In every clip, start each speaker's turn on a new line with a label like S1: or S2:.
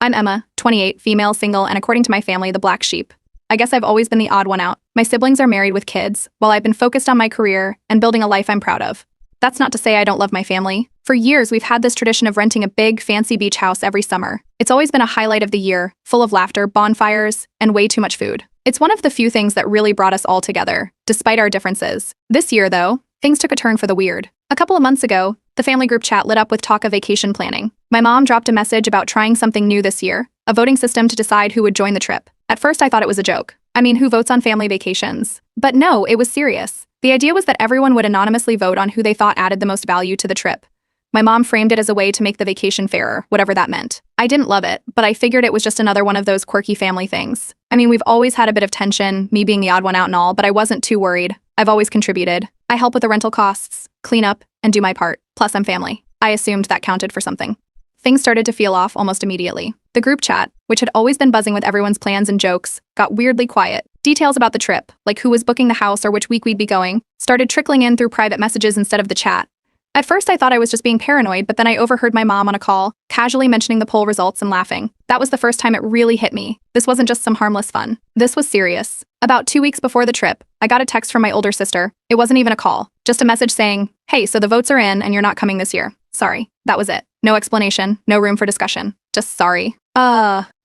S1: I'm Emma, 28, female, single, and according to my family, the black sheep. I guess I've always been the odd one out. My siblings are married with kids, while I've been focused on my career and building a life I'm proud of. That's not to say I don't love my family. For years, we've had this tradition of renting a big, fancy beach house every summer. It's always been a highlight of the year, full of laughter, bonfires, and way too much food. It's one of the few things that really brought us all together, despite our differences. This year, though, things took a turn for the weird. A couple of months ago, the family group chat lit up with talk of vacation planning. My mom dropped a message about trying something new this year, a voting system to decide who would join the trip. At first, I thought it was a joke. I mean, who votes on family vacations? But no, it was serious. The idea was that everyone would anonymously vote on who they thought added the most value to the trip. My mom framed it as a way to make the vacation fairer, whatever that meant. I didn't love it, but I figured it was just another one of those quirky family things. I mean, we've always had a bit of tension, me being the odd one out and all, but I wasn't too worried. I've always contributed. I help with the rental costs, clean up, and do my part. Plus, I'm family. I assumed that counted for something. Things started to feel off almost immediately. The group chat, which had always been buzzing with everyone's plans and jokes, got weirdly quiet. Details about the trip, like who was booking the house or which week we'd be going, started trickling in through private messages instead of the chat. At first, I thought I was just being paranoid, but then I overheard my mom on a call, casually mentioning the poll results and laughing. That was the first time it really hit me. This wasn't just some harmless fun. This was serious. About 2 weeks before the trip, I got a text from my older sister. It wasn't even a call, just a message saying, "Hey, so the votes are in and you're not coming this year. Sorry." That was it. No explanation, no room for discussion. Just sorry.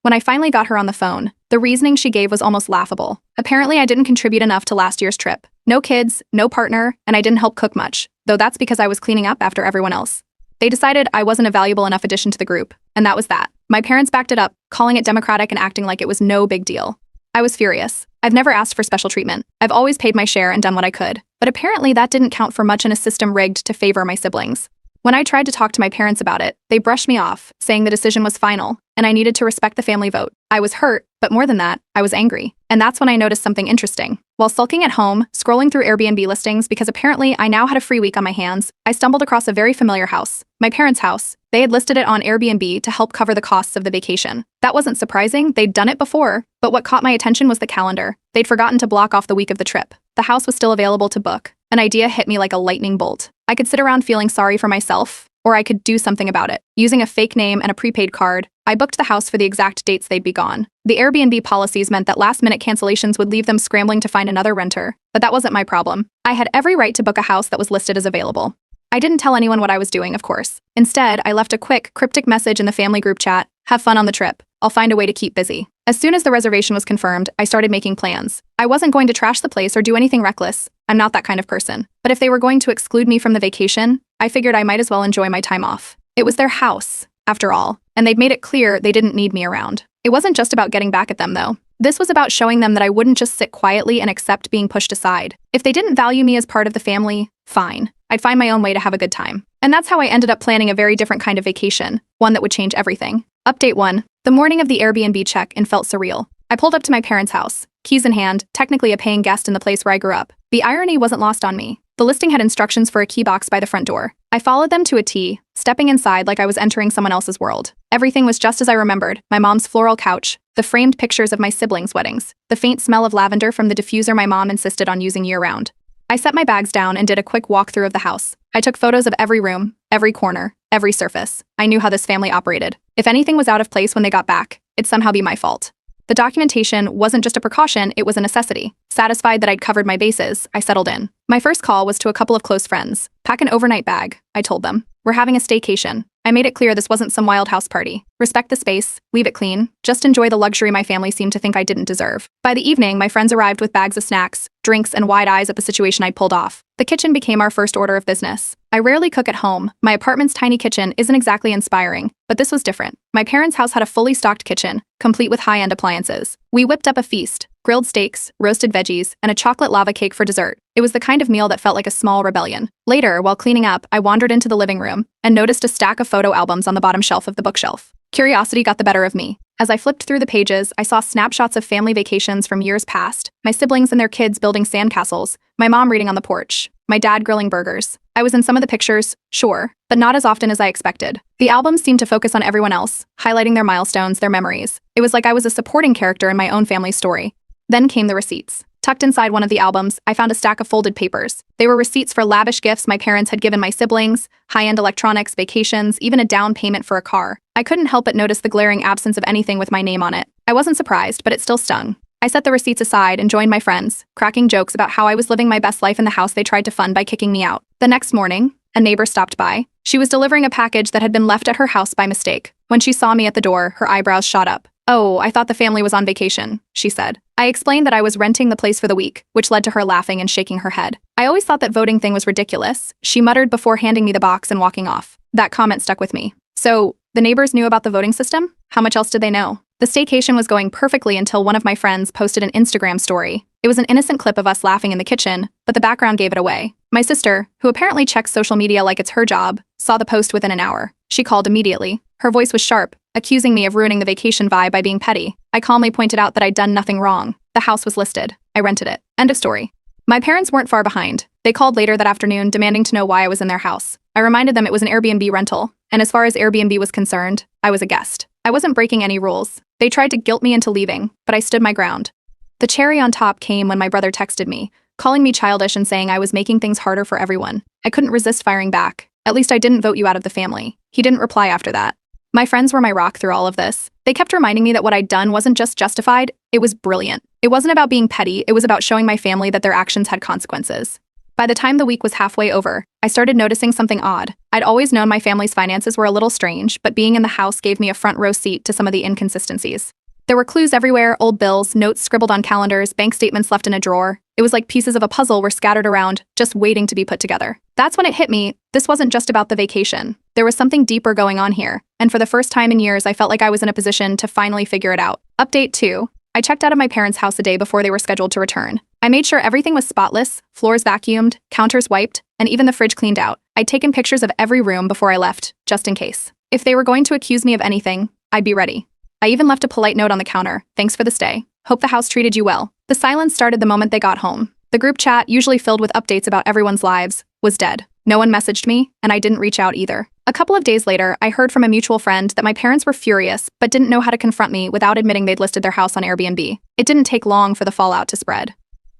S1: When I finally got her on the phone, the reasoning she gave was almost laughable. Apparently, I didn't contribute enough to last year's trip. No kids, no partner, and I didn't help cook much, though that's because I was cleaning up after everyone else. They decided I wasn't a valuable enough addition to the group, and that was that. My parents backed it up, calling it democratic and acting like it was no big deal. I was furious. I've never asked for special treatment. I've always paid my share and done what I could. But apparently that didn't count for much in a system rigged to favor my siblings. When I tried to talk to my parents about it, they brushed me off, saying the decision was final, and I needed to respect the family vote. I was hurt, but more than that, I was angry. And that's when I noticed something interesting. While sulking at home, scrolling through Airbnb listings because apparently I now had a free week on my hands, I stumbled across a very familiar house. My parents' house. They had listed it on Airbnb to help cover the costs of the vacation. That wasn't surprising, they'd done it before, but what caught my attention was the calendar. They'd forgotten to block off the week of the trip. The house was still available to book. An idea hit me like a lightning bolt. I could sit around feeling sorry for myself, or I could do something about it. Using a fake name and a prepaid card, I booked the house for the exact dates they'd be gone. The Airbnb policies meant that last-minute cancellations would leave them scrambling to find another renter, but that wasn't my problem. I had every right to book a house that was listed as available. I didn't tell anyone what I was doing, of course. Instead, I left a quick, cryptic message in the family group chat: "Have fun on the trip. I'll find a way to keep busy." As soon as the reservation was confirmed, I started making plans. I wasn't going to trash the place or do anything reckless. I'm not that kind of person. But if they were going to exclude me from the vacation, I figured I might as well enjoy my time off. It was their house, after all, and they'd made it clear they didn't need me around. It wasn't just about getting back at them, though. This was about showing them that I wouldn't just sit quietly and accept being pushed aside. If they didn't value me as part of the family, fine. I'd find my own way to have a good time. And that's how I ended up planning a very different kind of vacation, one that would change everything. Update 1. The morning of the Airbnb check-in felt surreal. I pulled up to my parents' house, keys in hand, technically a paying guest in the place where I grew up. The irony wasn't lost on me. The listing had instructions for a key box by the front door. I followed them to a T, stepping inside like I was entering someone else's world. Everything was just as I remembered: my mom's floral couch, the framed pictures of my siblings' weddings, the faint smell of lavender from the diffuser my mom insisted on using year-round. I set my bags down and did a quick walkthrough of the house. I took photos of every room, every corner, every surface. I knew how this family operated. If anything was out of place when they got back, it'd somehow be my fault. The documentation wasn't just a precaution, it was a necessity. Satisfied that I'd covered my bases, I settled in. My first call was to a couple of close friends. "Pack an overnight bag," I told them. "We're having a staycation." I made it clear this wasn't some wild house party. Respect the space, leave it clean, just enjoy the luxury my family seemed to think I didn't deserve. By the evening, my friends arrived with bags of snacks, drinks, and wide eyes at the situation I'd pulled off. The kitchen became our first order of business. I rarely cook at home. My apartment's tiny kitchen isn't exactly inspiring, but this was different. My parents' house had a fully stocked kitchen, complete with high-end appliances. We whipped up a feast: grilled steaks, roasted veggies, and a chocolate lava cake for dessert. It was the kind of meal that felt like a small rebellion. Later, while cleaning up, I wandered into the living room and noticed a stack of photo albums on the bottom shelf of the bookshelf. Curiosity got the better of me. As I flipped through the pages, I saw snapshots of family vacations from years past, my siblings and their kids building sandcastles, my mom reading on the porch, my dad grilling burgers. I was in some of the pictures, sure, but not as often as I expected. The albums seemed to focus on everyone else, highlighting their milestones, their memories. It was like I was a supporting character in my own family story. Then came the receipts. Tucked inside one of the albums, I found a stack of folded papers. They were receipts for lavish gifts my parents had given my siblings, high-end electronics, vacations, even a down payment for a car. I couldn't help but notice the glaring absence of anything with my name on it. I wasn't surprised, but it still stung. I set the receipts aside and joined my friends, cracking jokes about how I was living my best life in the house they tried to fund by kicking me out. The next morning, a neighbor stopped by. She was delivering a package that had been left at her house by mistake. When she saw me at the door, her eyebrows shot up. "Oh, I thought the family was on vacation," she said. I explained that I was renting the place for the week, which led to her laughing and shaking her head. "I always thought that voting thing was ridiculous," she muttered before handing me the box and walking off. That comment stuck with me. So, the neighbors knew about the voting system? How much else did they know? The staycation was going perfectly until one of my friends posted an Instagram story. It was an innocent clip of us laughing in the kitchen, but the background gave it away. My sister, who apparently checks social media like it's her job, saw the post within an hour. She called immediately. Her voice was sharp, accusing me of ruining the vacation vibe by being petty. I calmly pointed out that I'd done nothing wrong. The house was listed. I rented it. End of story. My parents weren't far behind. They called later that afternoon demanding to know why I was in their house. I reminded them it was an Airbnb rental, and as far as Airbnb was concerned, I was a guest. I wasn't breaking any rules. They tried to guilt me into leaving, but I stood my ground. The cherry on top came when my brother texted me, calling me childish and saying I was making things harder for everyone. I couldn't resist firing back. "At least I didn't vote you out of the family." He didn't reply after that. My friends were my rock through all of this. They kept reminding me that what I'd done wasn't just justified, it was brilliant. It wasn't about being petty, it was about showing my family that their actions had consequences. By the time the week was halfway over, I started noticing something odd. I'd always known my family's finances were a little strange, but being in the house gave me a front row seat to some of the inconsistencies. There were clues everywhere, old bills, notes scribbled on calendars, bank statements left in a drawer. It was like pieces of a puzzle were scattered around, just waiting to be put together. That's when it hit me, this wasn't just about the vacation. There was something deeper going on here, and for the first time in years I felt like I was in a position to finally figure it out. Update 2. I checked out of my parents' house a day before they were scheduled to return. I made sure everything was spotless, floors vacuumed, counters wiped, and even the fridge cleaned out. I'd taken pictures of every room before I left, just in case. If they were going to accuse me of anything, I'd be ready. I even left a polite note on the counter. "Thanks for the stay. Hope the house treated you well." The silence started the moment they got home. The group chat, usually filled with updates about everyone's lives, was dead. No one messaged me, and I didn't reach out either. A couple of days later, I heard from a mutual friend that my parents were furious, but didn't know how to confront me without admitting they'd listed their house on Airbnb. It didn't take long for the fallout to spread.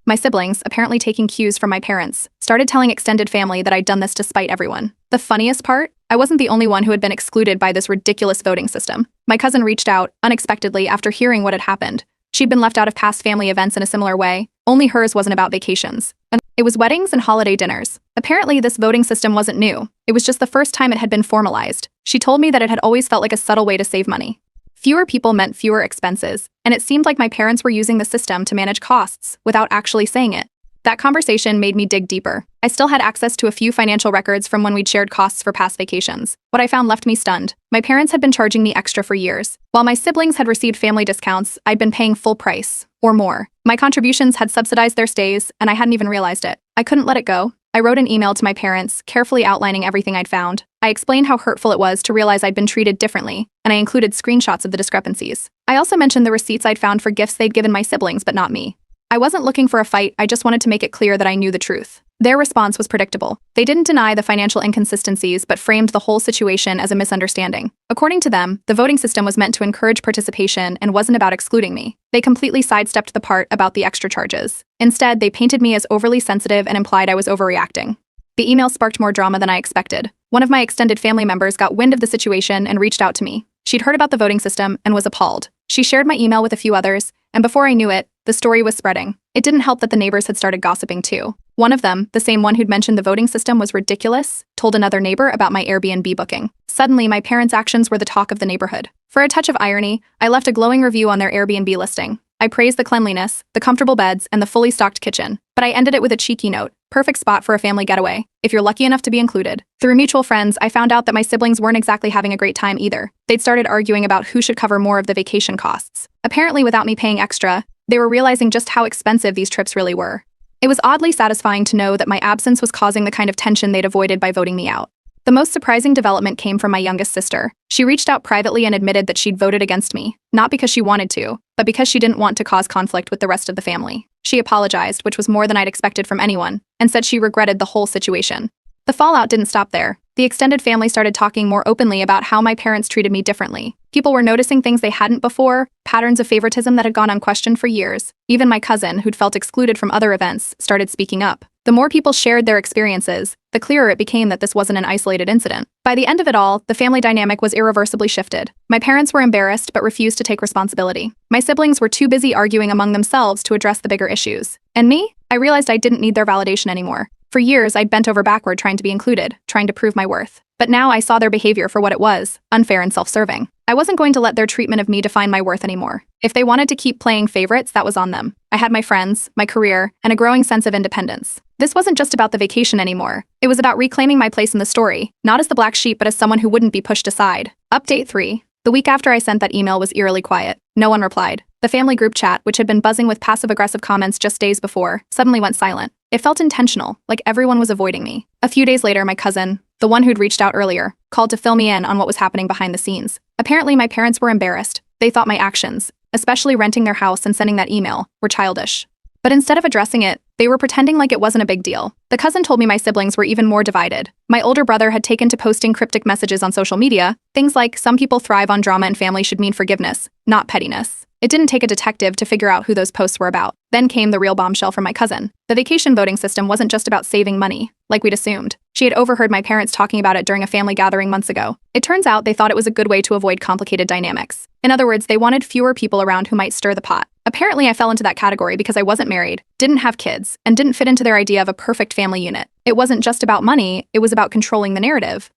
S1: My siblings, apparently taking cues from my parents, started telling extended family that I'd done this to spite everyone. The funniest part? I wasn't the only one who had been excluded by this ridiculous voting system. My cousin reached out, unexpectedly, after hearing what had happened. She'd been left out of past family events in a similar way, only hers wasn't about vacations. It was weddings and holiday dinners. Apparently, this voting system wasn't new. It was just the first time it had been formalized. She told me that it had always felt like a subtle way to save money. Fewer people meant fewer expenses, and it seemed like my parents were using the system to manage costs without actually saying it. That conversation made me dig deeper. I still had access to a few financial records from when we'd shared costs for past vacations. What I found left me stunned. My parents had been charging me extra for years. While my siblings had received family discounts, I'd been paying full price, or more. My contributions had subsidized their stays, and I hadn't even realized it. I couldn't let it go. I wrote an email to my parents, carefully outlining everything I'd found. I explained how hurtful it was to realize I'd been treated differently, and I included screenshots of the discrepancies. I also mentioned the receipts I'd found for gifts they'd given my siblings, but not me. I wasn't looking for a fight, I just wanted to make it clear that I knew the truth. Their response was predictable. They didn't deny the financial inconsistencies, but framed the whole situation as a misunderstanding. According to them, the voting system was meant to encourage participation and wasn't about excluding me. They completely sidestepped the part about the extra charges. Instead, they painted me as overly sensitive and implied I was overreacting. The email sparked more drama than I expected. One of my extended family members got wind of the situation and reached out to me. She'd heard about the voting system and was appalled. She shared my email with a few others, and before I knew it, the story was spreading. It didn't help that the neighbors had started gossiping too. One of them, the same one who'd mentioned the voting system was ridiculous, told another neighbor about my Airbnb booking. Suddenly, my parents' actions were the talk of the neighborhood. For a touch of irony, I left a glowing review on their Airbnb listing. I praised the cleanliness, the comfortable beds, and the fully stocked kitchen, but I ended it with a cheeky note: perfect spot for a family getaway, if you're lucky enough to be included. Through mutual friends, I found out that my siblings weren't exactly having a great time either. They'd started arguing about who should cover more of the vacation costs. Apparently, without me paying extra, they were realizing just how expensive these trips really were. It was oddly satisfying to know that my absence was causing the kind of tension they'd avoided by voting me out. The most surprising development came from my youngest sister. She reached out privately and admitted that she'd voted against me, not because she wanted to, but because she didn't want to cause conflict with the rest of the family. She apologized, which was more than I'd expected from anyone, and said she regretted the whole situation. The fallout didn't stop there. The extended family started talking more openly about how my parents treated me differently. People were noticing things they hadn't before: patterns of favoritism that had gone unquestioned for years. Even my cousin, who'd felt excluded from other events, started speaking up. The more people shared their experiences, the clearer it became that this wasn't an isolated incident. By the end of it all, the family dynamic was irreversibly shifted. My parents were embarrassed but refused to take responsibility. My siblings were too busy arguing among themselves to address the bigger issues. And me? I realized I didn't need their validation anymore. For years, I'd bent over backward trying to be included, trying to prove my worth. But now I saw their behavior for what it was, unfair and self-serving. I wasn't going to let their treatment of me define my worth anymore. If they wanted to keep playing favorites, that was on them. I had my friends, my career, and a growing sense of independence. This wasn't just about the vacation anymore. It was about reclaiming my place in the story, not as the black sheep but as someone who wouldn't be pushed aside. Update 3. The week after I sent that email was eerily quiet. No one replied. The family group chat, which had been buzzing with passive-aggressive comments just days before, suddenly went silent. It felt intentional, like everyone was avoiding me. A few days later, my cousin, the one who'd reached out earlier, called to fill me in on what was happening behind the scenes. Apparently, my parents were embarrassed. They thought my actions, especially renting their house and sending that email, were childish. But instead of addressing it, they were pretending like it wasn't a big deal. The cousin told me my siblings were even more divided. My older brother had taken to posting cryptic messages on social media, things like, "Some people thrive on drama and family should mean forgiveness, not pettiness." It didn't take a detective to figure out who those posts were about. Then came the real bombshell from my cousin. The vacation voting system wasn't just about saving money, like we'd assumed. She had overheard my parents talking about it during a family gathering months ago. It turns out they thought it was a good way to avoid complicated dynamics. In other words, they wanted fewer people around who might stir the pot. Apparently, I fell into that category because I wasn't married, didn't have kids, and didn't fit into their idea of a perfect family unit. It wasn't just about money, it was about controlling the narrative.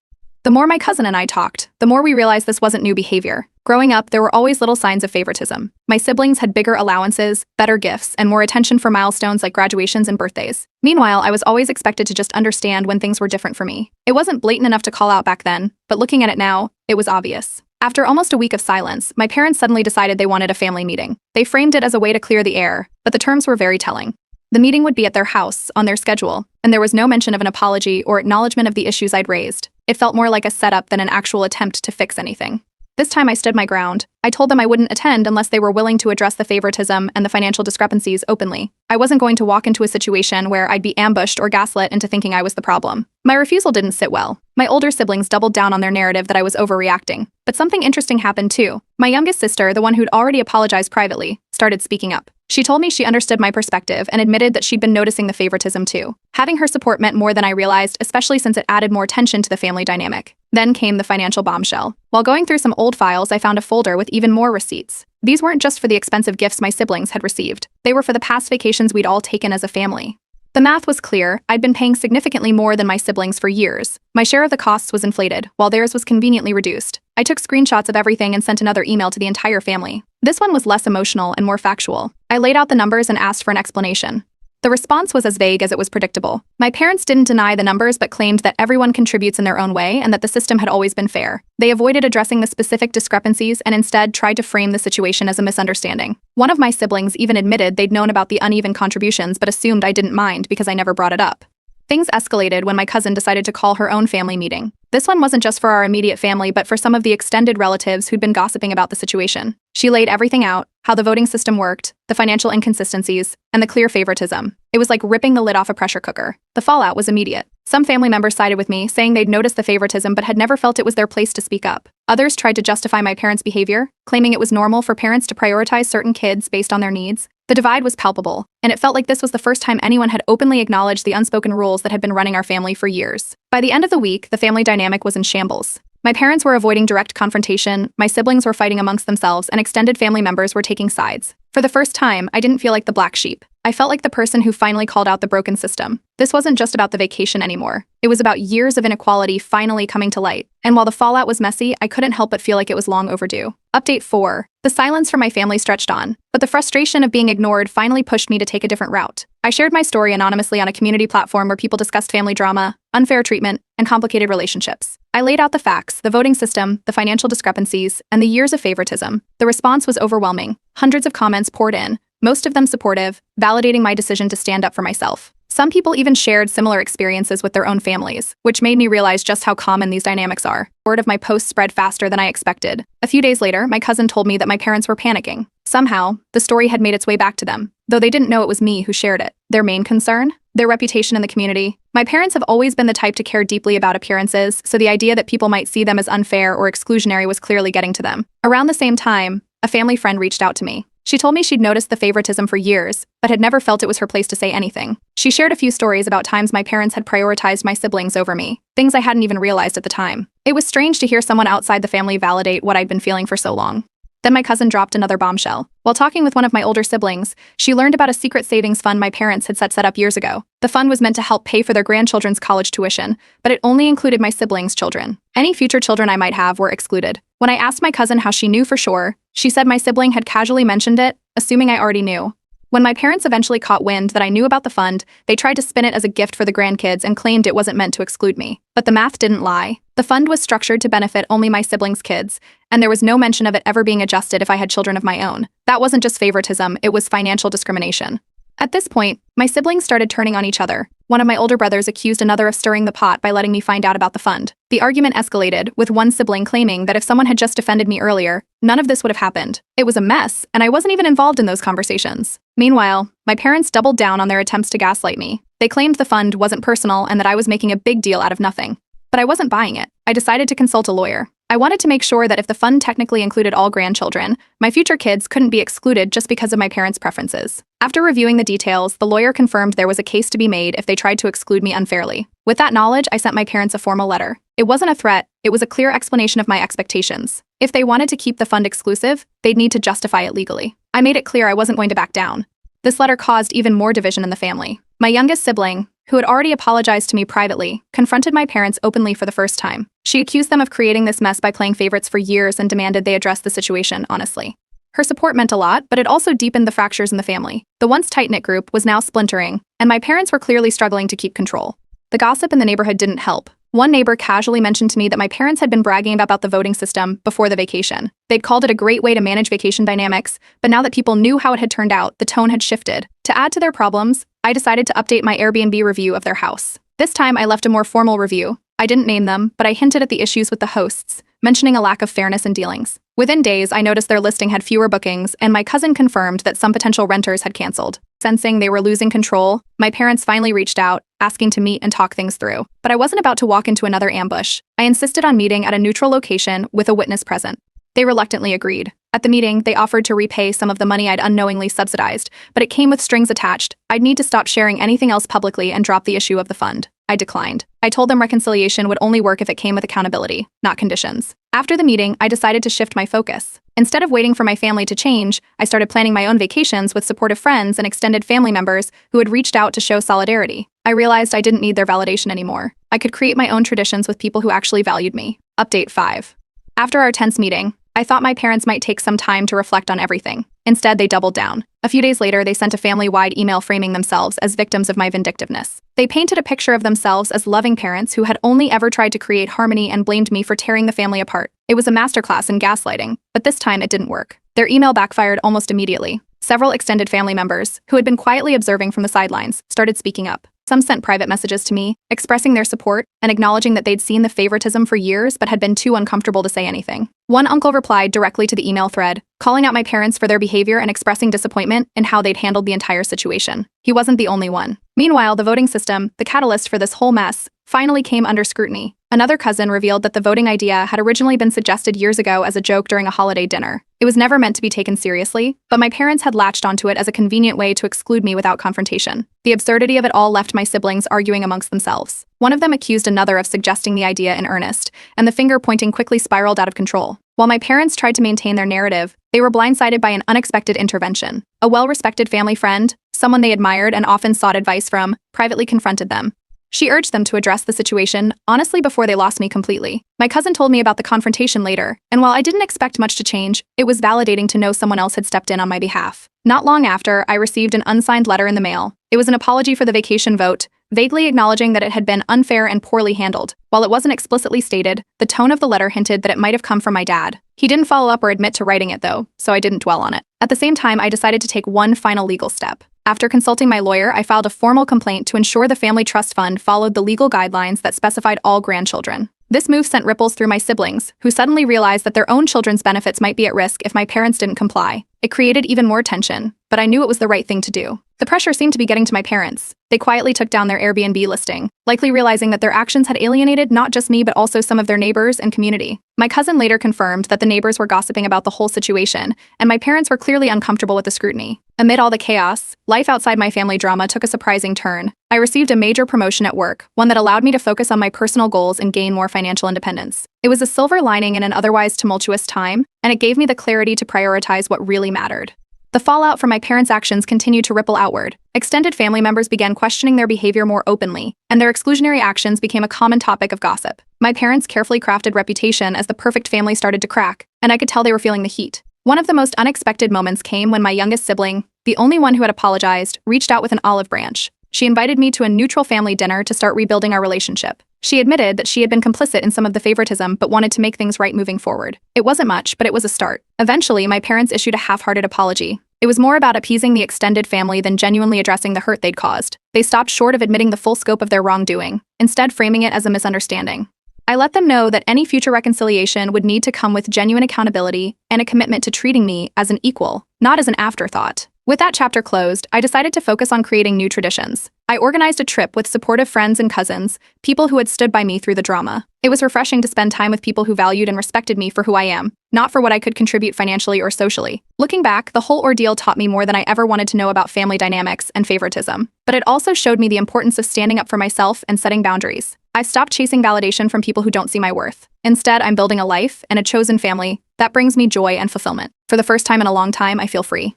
S1: The more my cousin and I talked, the more we realized this wasn't new behavior. Growing up, there were always little signs of favoritism. My siblings had bigger allowances, better gifts, and more attention for milestones like graduations and birthdays. Meanwhile, I was always expected to just understand when things were different for me. It wasn't blatant enough to call out back then, but looking at it now, it was obvious. After almost a week of silence, my parents suddenly decided they wanted a family meeting. They framed it as a way to clear the air, but the terms were very telling. The meeting would be at their house, on their schedule, and there was no mention of an apology or acknowledgement of the issues I'd raised. It felt more like a setup than an actual attempt to fix anything. This time I stood my ground. I told them I wouldn't attend unless they were willing to address the favoritism and the financial discrepancies openly. I wasn't going to walk into a situation where I'd be ambushed or gaslit into thinking I was the problem. My refusal didn't sit well. My older siblings doubled down on their narrative that I was overreacting. But something interesting happened too. My youngest sister, the one who'd already apologized privately, started speaking up. She told me she understood my perspective and admitted that she'd been noticing the favoritism too. Having her support meant more than I realized, especially since it added more tension to the family dynamic. Then came the financial bombshell. While going through some old files, I found a folder with even more receipts. These weren't just for the expensive gifts my siblings had received. They were for the past vacations we'd all taken as a family. The math was clear. I'd been paying significantly more than my siblings for years. My share of the costs was inflated, while theirs was conveniently reduced. I took screenshots of everything and sent another email to the entire family. This one was less emotional and more factual. I laid out the numbers and asked for an explanation. The response was as vague as it was predictable. My parents didn't deny the numbers but claimed that everyone contributes in their own way and that the system had always been fair. They avoided addressing the specific discrepancies and instead tried to frame the situation as a misunderstanding. One of my siblings even admitted they'd known about the uneven contributions but assumed I didn't mind because I never brought it up. Things escalated when my cousin decided to call her own family meeting. This one wasn't just for our immediate family, but for some of the extended relatives who'd been gossiping about the situation. She laid everything out, how the voting system worked, the financial inconsistencies, and the clear favoritism. It was like ripping the lid off a pressure cooker. The fallout was immediate. Some family members sided with me, saying they'd noticed the favoritism but had never felt it was their place to speak up. Others tried to justify my parents' behavior, claiming it was normal for parents to prioritize certain kids based on their needs. The divide was palpable, and it felt like this was the first time anyone had openly acknowledged the unspoken rules that had been running our family for years. By the end of the week, the family dynamic was in shambles. My parents were avoiding direct confrontation, my siblings were fighting amongst themselves, and extended family members were taking sides. For the first time, I didn't feel like the black sheep. I felt like the person who finally called out the broken system. This wasn't just about the vacation anymore. It was about years of inequality finally coming to light. And while the fallout was messy, I couldn't help but feel like it was long overdue. Update 4. The silence from my family stretched on, but the frustration of being ignored finally pushed me to take a different route. I shared my story anonymously on a community platform where people discussed family drama, unfair treatment, and complicated relationships. I laid out the facts, the voting system, the financial discrepancies, and the years of favoritism. The response was overwhelming. Hundreds of comments poured in, most of them supportive, validating my decision to stand up for myself. Some people even shared similar experiences with their own families, which made me realize just how common these dynamics are. Word of my post spread faster than I expected. A few days later, my cousin told me that my parents were panicking. Somehow, the story had made its way back to them, though they didn't know it was me who shared it. Their main concern? Their reputation in the community. My parents have always been the type to care deeply about appearances, so the idea that people might see them as unfair or exclusionary was clearly getting to them. Around the same time, a family friend reached out to me. She told me she'd noticed the favoritism for years, but had never felt it was her place to say anything. She shared a few stories about times my parents had prioritized my siblings over me, things I hadn't even realized at the time. It was strange to hear someone outside the family validate what I'd been feeling for so long. Then my cousin dropped another bombshell. While talking with one of my older siblings, she learned about a secret savings fund my parents had set up years ago. The fund was meant to help pay for their grandchildren's college tuition, but it only included my siblings' children. Any future children I might have were excluded. When I asked my cousin how she knew for sure, she said my sibling had casually mentioned it, assuming I already knew. When my parents eventually caught wind that I knew about the fund, they tried to spin it as a gift for the grandkids and claimed it wasn't meant to exclude me. But the math didn't lie. The fund was structured to benefit only my siblings' kids, and there was no mention of it ever being adjusted if I had children of my own. That wasn't just favoritism, it was financial discrimination. At this point, my siblings started turning on each other. One of my older brothers accused another of stirring the pot by letting me find out about the fund. The argument escalated, with one sibling claiming that if someone had just defended me earlier, none of this would have happened. It was a mess, and I wasn't even involved in those conversations. Meanwhile, my parents doubled down on their attempts to gaslight me. They claimed the fund wasn't personal and that I was making a big deal out of nothing. But I wasn't buying it. I decided to consult a lawyer. I wanted to make sure that if the fund technically included all grandchildren, my future kids couldn't be excluded just because of my parents' preferences. After reviewing the details, the lawyer confirmed there was a case to be made if they tried to exclude me unfairly. With that knowledge, I sent my parents a formal letter. It wasn't a threat, it was a clear explanation of my expectations. If they wanted to keep the fund exclusive, they'd need to justify it legally. I made it clear I wasn't going to back down. This letter caused even more division in the family. My youngest sibling, who had already apologized to me privately, confronted my parents openly for the first time. She accused them of creating this mess by playing favorites for years and demanded they address the situation honestly. Her support meant a lot, but it also deepened the fractures in the family. The once tight-knit group was now splintering, and my parents were clearly struggling to keep control. The gossip in the neighborhood didn't help. One neighbor casually mentioned to me that my parents had been bragging about the voting system before the vacation. They'd called it a great way to manage vacation dynamics, but now that people knew how it had turned out, the tone had shifted. To add to their problems, I decided to update my Airbnb review of their house. This time I left a more formal review. I didn't name them, but I hinted at the issues with the hosts, mentioning a lack of fairness in dealings. Within days, I noticed their listing had fewer bookings, and my cousin confirmed that some potential renters had canceled. Sensing they were losing control, my parents finally reached out, asking to meet and talk things through. But I wasn't about to walk into another ambush. I insisted on meeting at a neutral location with a witness present. They reluctantly agreed. At the meeting, they offered to repay some of the money I'd unknowingly subsidized, but it came with strings attached. I'd need to stop sharing anything else publicly and drop the issue of the fund. I declined. I told them reconciliation would only work if it came with accountability, not conditions. After the meeting, I decided to shift my focus. Instead of waiting for my family to change, I started planning my own vacations with supportive friends and extended family members who had reached out to show solidarity. I realized I didn't need their validation anymore. I could create my own traditions with people who actually valued me. Update 5. After our tense meeting, I thought my parents might take some time to reflect on everything. Instead, they doubled down. A few days later, they sent a family-wide email framing themselves as victims of my vindictiveness. They painted a picture of themselves as loving parents who had only ever tried to create harmony and blamed me for tearing the family apart. It was a masterclass in gaslighting, but this time it didn't work. Their email backfired almost immediately. Several extended family members, who had been quietly observing from the sidelines, started speaking up. Some sent private messages to me, expressing their support and acknowledging that they'd seen the favoritism for years but had been too uncomfortable to say anything. One uncle replied directly to the email thread, calling out my parents for their behavior and expressing disappointment in how they'd handled the entire situation. He wasn't the only one. Meanwhile, the voting system, the catalyst for this whole mess, finally came under scrutiny. Another cousin revealed that the voting idea had originally been suggested years ago as a joke during a holiday dinner. It was never meant to be taken seriously, but my parents had latched onto it as a convenient way to exclude me without confrontation. The absurdity of it all left my siblings arguing amongst themselves. One of them accused another of suggesting the idea in earnest, and the finger pointing quickly spiraled out of control. While my parents tried to maintain their narrative, they were blindsided by an unexpected intervention. A well-respected family friend, someone they admired and often sought advice from, privately confronted them. She urged them to address the situation, honestly, before they lost me completely. My cousin told me about the confrontation later, and while I didn't expect much to change, it was validating to know someone else had stepped in on my behalf. Not long after, I received an unsigned letter in the mail. It was an apology for the vacation vote, vaguely acknowledging that it had been unfair and poorly handled. While it wasn't explicitly stated, the tone of the letter hinted that it might have come from my dad. He didn't follow up or admit to writing it, though, so I didn't dwell on it. At the same time, I decided to take one final legal step. After consulting my lawyer, I filed a formal complaint to ensure the family trust fund followed the legal guidelines that specified all grandchildren. This move sent ripples through my siblings, who suddenly realized that their own children's benefits might be at risk if my parents didn't comply. It created even more tension, but I knew it was the right thing to do. The pressure seemed to be getting to my parents. They quietly took down their Airbnb listing, likely realizing that their actions had alienated not just me but also some of their neighbors and community. My cousin later confirmed that the neighbors were gossiping about the whole situation, and my parents were clearly uncomfortable with the scrutiny. Amid all the chaos, life outside my family drama took a surprising turn. I received a major promotion at work, one that allowed me to focus on my personal goals and gain more financial independence. It was a silver lining in an otherwise tumultuous time, and it gave me the clarity to prioritize what really mattered. The fallout from my parents' actions continued to ripple outward. Extended family members began questioning their behavior more openly, and their exclusionary actions became a common topic of gossip. My parents' carefully crafted reputation as the perfect family started to crack, and I could tell they were feeling the heat. One of the most unexpected moments came when my youngest sibling, the only one who had apologized, reached out with an olive branch. She invited me to a neutral family dinner to start rebuilding our relationship. She admitted that she had been complicit in some of the favoritism but wanted to make things right moving forward. It wasn't much, but it was a start. Eventually, my parents issued a half-hearted apology. It was more about appeasing the extended family than genuinely addressing the hurt they'd caused. They stopped short of admitting the full scope of their wrongdoing, instead framing it as a misunderstanding. I let them know that any future reconciliation would need to come with genuine accountability and a commitment to treating me as an equal, not as an afterthought. With that chapter closed, I decided to focus on creating new traditions. I organized a trip with supportive friends and cousins, people who had stood by me through the drama. It was refreshing to spend time with people who valued and respected me for who I am, not for what I could contribute financially or socially. Looking back, the whole ordeal taught me more than I ever wanted to know about family dynamics and favoritism. But it also showed me the importance of standing up for myself and setting boundaries. I've stopped chasing validation from people who don't see my worth. Instead, I'm building a life and a chosen family that brings me joy and fulfillment. For the first time in a long time, I feel free.